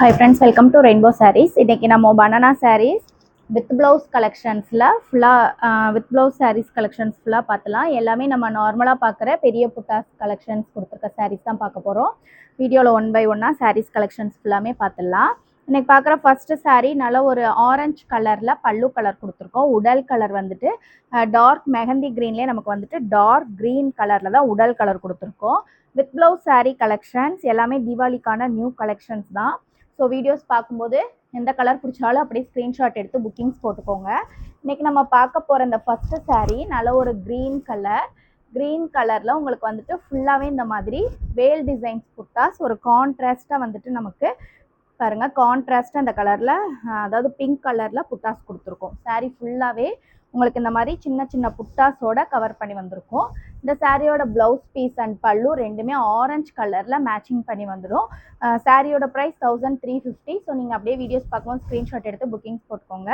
Hi friends, welcome to Rainbow Sarees. இன்னைக்கு நம்ம banana sarees with blouse collectionsல with blouse sarees collections ஃபுல்லா பார்த்தலாம். எல்லாமே நம்ம நார்மலா பார்க்குற பெரிய புட்டாஸ் collections கொடுத்துருக்க sarees தான் பார்க்க போறோம். வீடியோல ஒன் பை ஒன்னா sarees collections ஃபுல்லாமே பார்த்துடலாம். இன்னைக்கு பார்க்குற ஃபர்ஸ்ட் saree நல்ல ஒரு ஆரஞ்சு கலர்ல பல்லு கலர் கொடுத்துருக்கோம். உடல் கலர் வந்துட்டு டார்க் மெஹந்தி கிரீன்லேயே நமக்கு வந்துட்டு டார்க் கிரீன் கலர்ல தான் உடல் கலர் கொடுத்துருக்கோம். வித் ப்ளவுஸ் saree கலெக்ஷன்ஸ் எல்லாமே தீபாவளிக்கான நியூ கலெக்ஷன்ஸ் தான். ஸோ வீடியோஸ் பார்க்கும்போது எந்த கலர் பிடிச்சாலும் அப்படியே ஸ்க்ரீன்ஷாட் எடுத்து புக்கிங்ஸ் போட்டுக்கோங்க. இன்றைக்கி நம்ம பார்க்க போகிற இந்த ஃபஸ்ட்டு saree நல்ல ஒரு க்ரீன் கலரில் உங்களுக்கு வந்துட்டு ஃபுல்லாகவே இந்த மாதிரி வேல் டிசைன்ஸ் புட்டாஸ் ஒரு கான்ட்ராஸ்ட்டாக வந்துட்டு நமக்கு பாருங்கள் கான்ட்ராஸ்ட்டாக இந்த கலரில் அதாவது பிங்க் கலரில் புட்டாஸ் கொடுத்துருக்கோம். saree ஃபுல்லாகவே உங்களுக்கு இந்த மாதிரி சின்ன சின்ன புட்டாஸோட கவர் பண்ணி வந்திருக்கும். இந்த சாரியோட ப்ளவுஸ் பீஸ் அண்ட் பல்லு ரெண்டுமே ஆரஞ்சு கலரில் மேட்சிங் பண்ணி வந்துடும். சாரியோட ப்ரைஸ் 1350. ஸோ நீங்கள் அப்படியே வீடியோஸ் பார்க்கும்போது ஸ்க்ரீன்ஷாட் எடுத்து புக்கிங்ஸ் போட்டுக்கோங்க.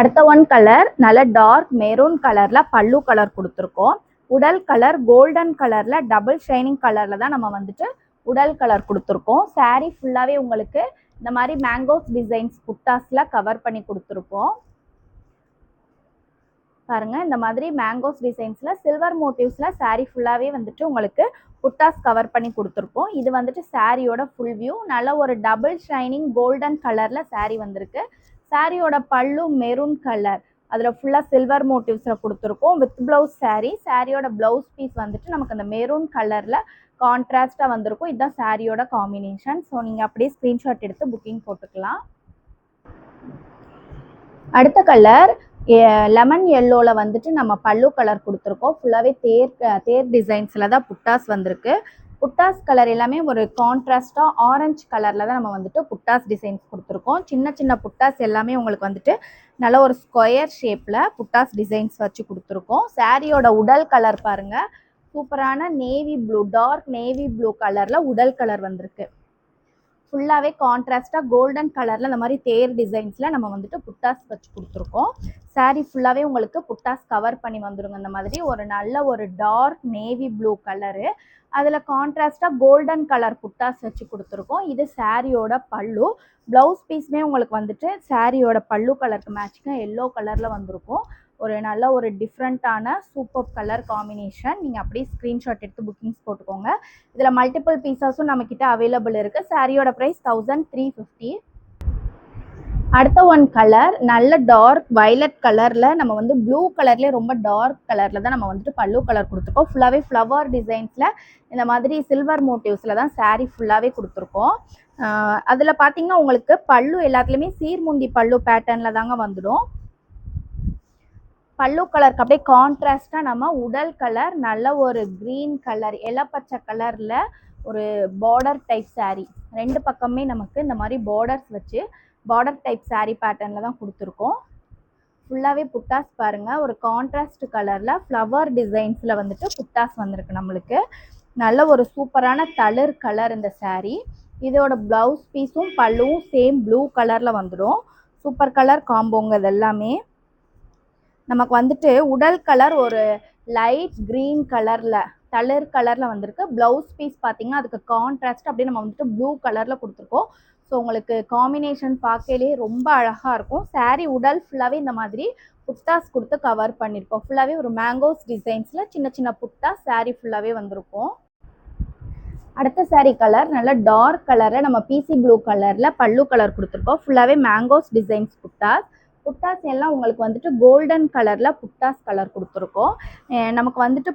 அடுத்த ஒன் கலர் நல்ல டார்க் மெரூன் கலரில் பல்லு கலர் கொடுத்துருக்கோம். உடல் கலர் கோல்டன் கலரில் டபுள் ஷைனிங் கலரில் தான் நம்ம வந்துட்டு உடல் கலர் கொடுத்துருக்கோம். சாரீ ஃபுல்லாகவே உங்களுக்கு இந்த மாதிரி மேங்கோஸ் டிசைன்ஸ் புட்டாஸில் கவர் பண்ணி கொடுத்துருக்கோம். பாருங்கள் இந்த மாதிரி மேங்கோஸ் டிசைன்ஸில் சில்வர் மோட்டிவ்ஸில் சாரீ ஃபுல்லாகவே வந்துட்டு உங்களுக்கு புட்டாஸ் கவர் பண்ணி கொடுத்துருப்போம். இது வந்துட்டு சாரியோட ஃபுல் வியூ. நல்ல ஒரு டபுள் ஷைனிங் கோல்டன் கலரில் சாரீ வந்திருக்கு. சாரியோட பல்லு மெரூன் கலர், அதில் ஃபுல்லாக சில்வர் மோட்டிவ்ஸில் கொடுத்துருக்கோம். வித் ப்ளவுஸ் சாரியோட ப்ளவுஸ் பீஸ் வந்துட்டு நமக்கு அந்த மெரூன் கலரில் கான்ட்ராஸ்ட்டாக வந்திருக்கும். இதுதான் சாரியோட காம்பினேஷன். ஸோ நீங்கள் அப்படியே ஸ்க்ரீன்ஷாட் எடுத்து புக்கிங் போட்டுக்கலாம். அடுத்த கலர் லெமன் எல்லோவில் வந்துட்டு நம்ம பல்லு கலர் கொடுத்துருக்கோம். ஃபுல்லாகவே தேர் டிசைன்ஸில் தான் புட்டாஸ் வந்திருக்கு. புட்டாஸ் கலர் எல்லாமே ஒரு கான்ட்ராஸ்டாக ஆரஞ்சு கலரில் தான் நம்ம வந்துட்டு புட்டாஸ் டிசைன்ஸ் கொடுத்துருக்கோம். சின்ன சின்ன புட்டாஸ் எல்லாமே உங்களுக்கு வந்துட்டு நல்ல ஒரு ஸ்கொயர் ஷேப்பில் புட்டாஸ் டிசைன்ஸ் வச்சு கொடுத்துருக்கோம். சாரியோட உடல் கலர் பாருங்கள், சூப்பரான navy blue, dark navy blue கலரில் உடல் கலர் வந்திருக்கு. ஃபுல்லாகவே கான்ட்ராஸ்டாக கோல்டன் கலரில் இந்த மாதிரி தேர் டிசைன்ஸில் நம்ம வந்துட்டு புட்டாஸ் வச்சு கொடுத்துருக்கோம். சாரீ ஃபுல்லாகவே உங்களுக்கு புட்டாஸ் கவர் பண்ணி வந்துடுங்க. இந்த மாதிரி ஒரு நல்ல ஒரு டார்க் நேவி ப்ளூ கலரு, அதில் கான்ட்ராஸ்டாக கோல்டன் கலர் புட்டாஸ் வச்சு கொடுத்துருக்கோம். இது சாரியோட பல்லு. ப்ளவுஸ் பீஸுமே உங்களுக்கு வந்துட்டு சாரியோட பல்லு கலருக்கு மேட்சிங்காக எல்லோ கலரில் வந்திருக்கும். ஒரு நல்ல ஒரு டிஃப்ரெண்ட்டான சூப்பர் கலர் காம்பினேஷன். நீங்கள் அப்படியே ஸ்க்ரீன்ஷாட் எடுத்து புக்கிங்ஸ் போட்டுக்கோங்க. இதில் மல்டிபிள் பீஸஸும் நம்மக்கிட்ட அவைலபிள் இருக்குது. சாரியோட ப்ரைஸ் 1350. அடுத்த ஒன் கலர் நல்ல டார்க் வயலட் கலரில் நம்ம வந்து ப்ளூ கலர்லேயே ரொம்ப டார்க் கலரில் தான் நம்ம வந்துட்டு பல்லு கலர் கொடுத்துருக்கோம். ஃபுல்லாகவே ஃப்ளவர் டிசைன்ஸில் இந்த மாதிரி சில்வர் மோட்டிவ்ஸில் தான் சாரீ ஃபுல்லாகவே கொடுத்துருக்கோம். அதில் பார்த்தீங்கன்னா உங்களுக்கு பல்லு எல்லாத்துலேயுமே சீர்முந்தி பல்லு பேட்டர்னில் தாங்க வந்துடும். பல்லு கலருக்கு அப்படியே கான்ட்ராஸ்டாக நம்ம உடல் கலர் நல்ல ஒரு க்ரீன் கலர் இளப்பச்சை கலரில் ஒரு பார்டர் டைப் சாரீ. ரெண்டு பக்கமே நமக்கு இந்த மாதிரி பார்டர்ஸ் வச்சு பார்டர் டைப் சாரீ பேட்டர்னில் தான் கொடுத்துருக்கோம். ஃபுல்லாகவே புட்டாஸ் பாருங்கள், ஒரு கான்ட்ராஸ்ட் கலரில் ஃப்ளவர் டிசைன்ஸில் வந்துட்டு புட்டாஸ் வந்திருக்கு நம்மளுக்கு. நல்ல ஒரு சூப்பரான தளிர் கலர் இந்த சாரீ. இதோட ப்ளவுஸ் பீஸும் பல்லுவும் சேம் ப்ளூ கலரில் வந்துடும். சூப்பர் கலர் காம்போங்க இது எல்லாமே. நமக்கு வந்துட்டு உடல் கலர் ஒரு லைட் க்ரீன் கலரில் தளிர் கலரில் வந்திருக்கு. ப்ளவுஸ் பீஸ் பார்த்திங்கன்னா அதுக்கு கான்ட்ராஸ்ட் அப்படியே நம்ம வந்துட்டு ப்ளூ கலரில் கொடுத்துருக்கோம். ஸோ உங்களுக்கு காம்பினேஷன் பார்க்கலே ரொம்ப அழகாக இருக்கும். சாரீ உடல் ஃபுல்லாகவே இந்த மாதிரி புட்டாஸ் கொடுத்து கவர் பண்ணியிருக்கோம். ஃபுல்லாகவே ஒரு மேங்கோஸ் டிசைன்ஸில் சின்ன சின்ன புட்டாஸ் சாரீ ஃபுல்லாகவே வந்திருக்கும். அடுத்த சாரீ கலர் நல்ல டார்க் கலரில் நம்ம பிசி ப்ளூ கலரில் பல்லு கலர் கொடுத்துருக்கோம். ஃபுல்லாகவே மேங்கோஸ் டிசைன்ஸ் புட்டாஸ் எல்லாம் உங்களுக்கு வந்துட்டு கோல்டன் கலரில் புட்டாஸ் கலர் கொடுத்துருக்கோம். நமக்கு வந்துட்டு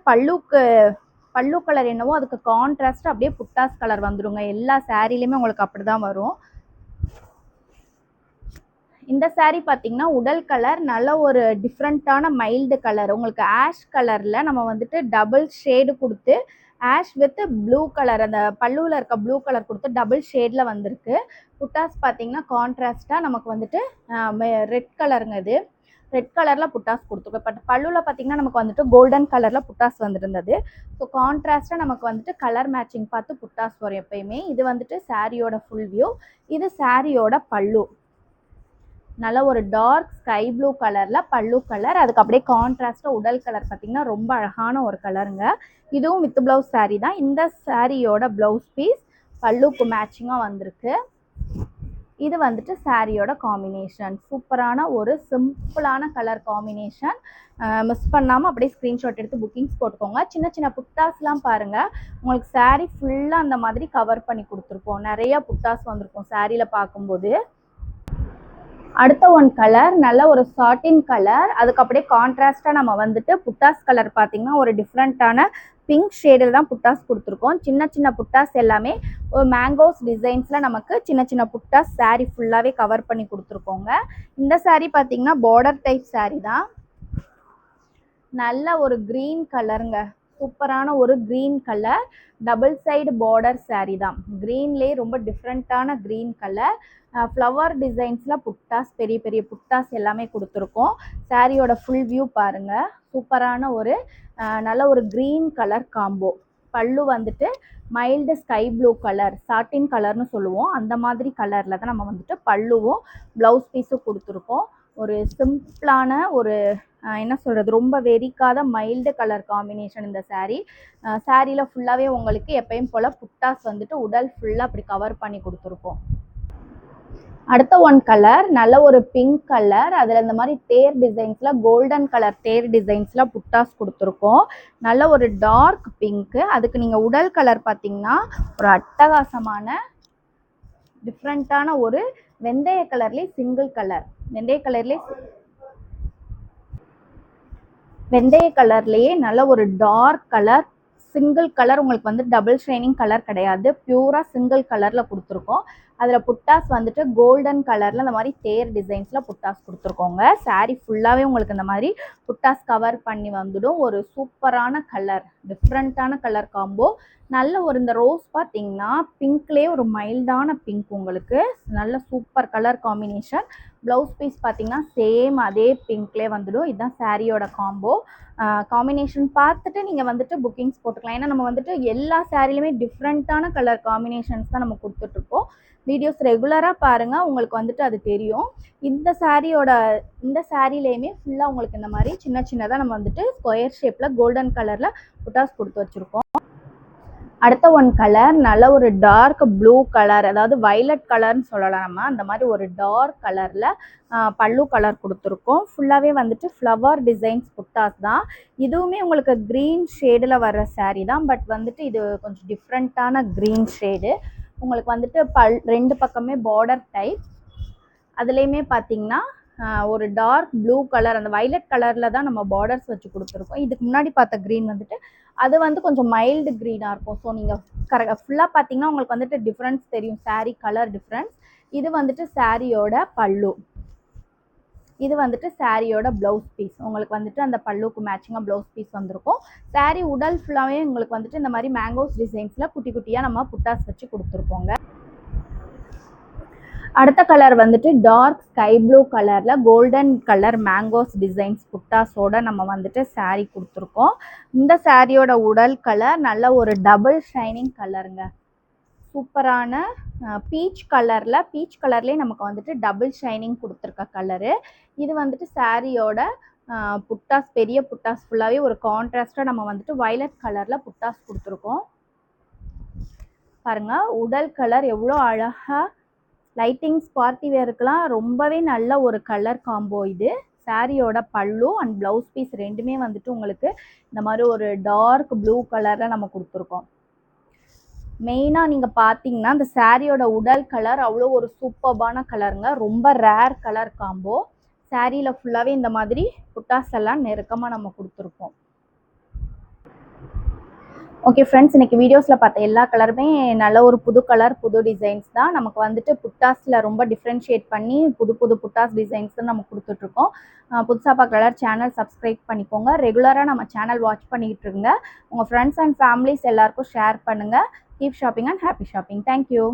பல்லு கலர் என்னவோ அதுக்கு கான்ட்ராஸ்ட் அப்படியே புட்டாஸ் கலர் வந்துடுங்க. எல்லா சாரீலையுமே உங்களுக்கு அப்படி தான் வரும். இந்த சாரீ பார்த்தீங்கன்னா உடல் கலர் நல்ல ஒரு டிஃப்ரெண்ட்டான மைல்டு கலர். உங்களுக்கு ஆஷ் கலரில் நம்ம வந்துட்டு டபுள் ஷேடு கொடுத்து ஆஷ் வித் ப்ளூ கலர், அந்த பல்லுவில் இருக்க ப்ளூ கலர் கொடுத்து டபுள் ஷேடில் வந்திருக்கு. புட்டாஸ் பார்த்தீங்கன்னா கான்ட்ராஸ்ட்டாக நமக்கு வந்துட்டு ரெட் கலருங்க. இது ரெட் கலரில் புட்டாஸ் கொடுத்துருக்கோம். பட் பல்லுவில் பார்த்தீங்கன்னா நமக்கு வந்துட்டு கோல்டன் கலரில் புட்டாஸ் வந்துருந்தது. ஸோ கான்ட்ராஸ்ட்டாக நமக்கு வந்துட்டு கலர் மேட்சிங் பார்த்து புட்டாஸ் வரும் எப்பயுமே. இது வந்துட்டு சாரியோட ஃபுல் வியூ. இது சாரியோட பல்லு. நல்ல ஒரு டார்க் ஸ்கை ப்ளூ கலரில் பல்லு கலர், அதுக்கு அப்படியே கான்ட்ராஸ்ட்டாக உடல் கலர் பார்த்திங்கன்னா ரொம்ப அழகான ஒரு கலருங்க. இதுவும் வித் ப்ளவுஸ் சாரீ தான். இந்த சாரியோட ப்ளவுஸ் பீஸ் பல்லுக்கு மேட்சிங்காக வந்திருக்கு. இது வந்துட்டு சாரியோட காம்பினேஷன். சூப்பரான ஒரு சிம்பிளான கலர் காம்பினேஷன். மிஸ் பண்ணாமல் அப்படியே ஸ்க்ரீன்ஷாட் எடுத்து புக்கிங்ஸ் போட்டுக்கோங்க. சின்ன சின்ன புட்டாஸ்லாம் பாருங்கள், உங்களுக்கு சாரீ ஃபுல்லாக அந்த மாதிரி கவர் பண்ணி கொடுத்துருப்போம். நிறைய புட்டாஸ் வந்திருக்கும் சாரியில் பார்க்கும்போது. அடுத்த ஒன் கலர் நல்ல ஒரு சாட்டின் கலர். அதுக்கு அப்படியே கான்ட்ராஸ்டாக நம்ம வந்துட்டு புட்டாஸ் கலர் பார்த்தீங்கன்னா ஒரு டிஃப்ரெண்ட்டான பிங்க் ஷேடில் தான் புட்டாஸ் கொடுத்துருக்கோம். சின்ன சின்ன புட்டாஸ் எல்லாமே ஒரு மேங்கோஸ் டிசைன்ஸில் நமக்கு சின்ன சின்ன புட்டாஸ் சாரீ ஃபுல்லாகவே கவர் பண்ணி கொடுத்துருக்கோங்க. இந்த சாரீ பார்த்தீங்கன்னா பார்டர் டைப் சாரீ தான். நல்ல ஒரு க்ரீன் கலருங்க. சூப்பரான ஒரு green colour double side border sari தான். க்ரீன்லேயே ரொம்ப டிஃப்ரெண்ட்டான க்ரீன் கலர். ஃப்ளவர் டிசைன்ஸில் புட்டாஸ், பெரிய பெரிய புட்டாஸ் எல்லாமே கொடுத்துருக்கோம். சாரியோட ஃபுல் வியூ பாருங்கள். சூப்பரான ஒரு நல்ல ஒரு க்ரீன் கலர் காம்போ. பல்லு வந்துட்டு மைல்டு ஸ்கை ப்ளூ கலர், சாட்டின் கலர்னு சொல்லுவோம். அந்த மாதிரி கலரில் தான் நம்ம வந்துட்டு பல்லுவும் ப்ளவுஸ் பீஸும் கொடுத்துருக்கோம். ஒரு சிம்பிளான ஒரு என்ன சொல்கிறது, ரொம்ப வெறிக்காத மைல்டு கலர் காம்பினேஷன் இந்த சாரீ. சாரியில் ஃபுல்லாகவே உங்களுக்கு எப்பயும் போல் புட்டாஸ் வந்துட்டு உடல் ஃபுல்லாக அப்படி கவர் பண்ணி கொடுத்துருக்கோம். அடுத்த ஒன் கலர் நல்ல ஒரு பிங்க் கலர். அதில் இந்த மாதிரி தேர் டிசைன்ஸில் கோல்டன் கலர் தேர் டிசைன்ஸில் புட்டாஸ் கொடுத்துருக்கோம். நல்ல ஒரு டார்க் பிங்க்கு. அதுக்கு நீங்கள் உடல் கலர் பார்த்தீங்கன்னா ஒரு அட்டகாசமான டிஃப்ரெண்ட்டான ஒரு வெந்தய கலர்லேயே சிங்கிள் கலர். வெந்தய கலர்லேயே நல்ல ஒரு டார்க் கலர் சிங்கிள் கலர். உங்களுக்கு வந்து டபுள் ஷைனிங் கலர் கிடையாது, பியூராக சிங்கிள் கலரில் கொடுத்துருக்கோம். அதில் புட்டாஸ் வந்துட்டு கோல்டன் கலரில் இந்த மாதிரி தேர் டிசைன்ஸில் புட்டாஸ் கொடுத்துருக்கோங்க. சாரீ ஃபுல்லாகவே உங்களுக்கு இந்த மாதிரி புட்டாஸ் கவர் பண்ணி வந்துடும். ஒரு சூப்பரான கலர், டிஃப்ரெண்ட்டான கலர் காம்போ. நல்ல ஒரு இந்த ரோஸ் பார்த்தீங்கன்னா பிங்க்லேயே ஒரு மைல்டான பிங்க். உங்களுக்கு நல்ல super colour combination. Blouse piece பார்த்தீங்கன்னா சேம் அதே பிங்க்லேயே வந்துடும். இதுதான் சாரியோட காம்போ. காம்பினேஷன் பார்த்துட்டு நீங்கள் வந்துட்டு புக்கிங்ஸ் போட்டுக்கலாம். ஏன்னா நம்ம வந்துட்டு எல்லா சாரிலையுமே டிஃப்ரெண்ட்டான கலர் காம்பினேஷன்ஸ் தான் நம்ம கொடுத்துட்ருக்கோம். வீடியோஸ் ரெகுலராக பாருங்கள், உங்களுக்கு வந்துட்டு அது தெரியும். இந்த சாரிலையுமே ஃபுல்லாக உங்களுக்கு இந்த மாதிரி சின்ன சின்னதாக நம்ம வந்துட்டு ஸ்கொயர் ஷேப்பில் கோல்டன் கலரில் புட்டாஸ் கொடுத்து வச்சுருக்கோம். அடுத்த ஒன் கலர் நல்ல ஒரு டார்க் ப்ளூ கலர், அதாவது வைலட் கலர்னு சொல்லலாம். நம்ம அந்த மாதிரி ஒரு டார்க் கலரில் பல்லு கலர் கொடுத்துருக்கோம். ஃபுல்லாகவே வந்துட்டு ஃப்ளவர் டிசைன்ஸ் புட்டாஸ் தான். இதுவுமே உங்களுக்கு க்ரீன் ஷேடில் வர்ற சாரீ தான். பட் வந்துட்டு இது கொஞ்சம் டிஃப்ரெண்ட்டான க்ரீன் ஷேடு. உங்களுக்கு வந்துட்டு ரெண்டு பக்கமே பார்டர் டைப். அதுலேயுமே பார்த்தீங்கன்னா ஒரு டார்க் ப்ளூ கலர், அந்த வைலட் கலரில் தான் நம்ம பார்டர்ஸ் வச்சு கொடுத்துருக்கோம். இதுக்கு முன்னாடி பார்த்த க்ரீன் வந்துட்டு அது வந்து கொஞ்சம் மைல்டு க்ரீனாக இருக்கும். ஸோ நீங்கள் ஃபுல்லாக பார்த்தீங்கன்னா உங்களுக்கு வந்துட்டு டிஃப்ரென்ஸ் தெரியும், சாரீ கலர் டிஃப்ரென்ஸ். இது வந்துட்டு சாரியோட பல்லு, இது வந்துட்டு சாரியோட ப்ளவுஸ் பீஸ். உங்களுக்கு வந்துட்டு அந்த பல்லுக்கு மேட்சிங்காக ப்ளவுஸ் பீஸ் வந்திருக்கும். சாரீ உடல் ஃபுல்லாகவே உங்களுக்கு வந்துட்டு இந்த மாதிரி மேங்கோஸ் டிசைன்ஸில் குட்டி குட்டியாக நம்ம புட்டாஸ் வச்சு கொடுத்துருப்போங்க. அடுத்த கலர் வந்துட்டு டார்க் ஸ்கை ப்ளூ கலரில் கோல்டன் கலர் மேங்கோஸ் டிசைன்ஸ் புட்டாஸோட நம்ம வந்துட்டு சாரீ கொடுத்துருக்கோம். இந்த சாரியோட உடல் கலர் நல்ல ஒரு டபுள் ஷைனிங் கலருங்க. சூப்பரான பீச் கலர்லேயே நமக்கு வந்துட்டு டபுள் ஷைனிங் கொடுத்துருக்க கலரு. இது வந்துட்டு சாரியோட புட்டாஸ், பெரிய புட்டாஸ் ஃபுல்லாகவே ஒரு கான்ட்ராஸ்டாக நம்ம வந்துட்டு வைலட் கலரில் புட்டாஸ் கொடுத்துருக்கோம். பாருங்கள், உடல் கலர் எவ்வளோ அழகாக லைட்டிங்ஸ் பார்ட்டி வேருக்கெலாம் ரொம்பவே நல்ல ஒரு கலர் காம்போ. இது சாரியோட பல்லு அண்ட் ப்ளவுஸ் பீஸ் ரெண்டுமே வந்துட்டு உங்களுக்கு இந்த மாதிரி ஒரு டார்க் ப்ளூ கலரில் நம்ம கொடுத்துருக்கோம். மெயினாக நீங்கள் பார்த்தீங்கன்னா இந்த சாரியோட உடல் கலர் அவ்வளோ ஒரு சூப்பர்பான கலருங்க. ரொம்ப ரேர் கலர் காம்போ. சாரியில் ஃபுல்லாகவே இந்த மாதிரி புட்டாஸ் எல்லாம் நெருக்கமாக நம்ம கொடுத்துருப்போம். ஓகே ஃப்ரெண்ட்ஸ், இன்றைக்கி வீடியோஸில் பார்த்த எல்லா கலருமே நல்ல ஒரு புது கலர், புது டிசைன்ஸ் தான். நமக்கு வந்துட்டு புட்டாஸில் ரொம்ப டிஃப்ரென்ஷியேட் பண்ணி புது புது புட்டாஸ் டிசைன்ஸ் தான் நம்ம கொடுத்துட்ருக்கோம். புதுசாக பார்க்குற சேனல் சப்ஸ்கிரைப் பண்ணிக்கோங்க. ரெகுலராக நம்ம சேனல் வாட்ச் பண்ணிக்கிட்டு இருங்க. உங்கள் ஃப்ரெண்ட்ஸ் அண்ட் ஃபேமிலிஸ் எல்லாருக்கும் ஷேர் பண்ணுங்கள். Keep shopping and happy shopping. Thank you.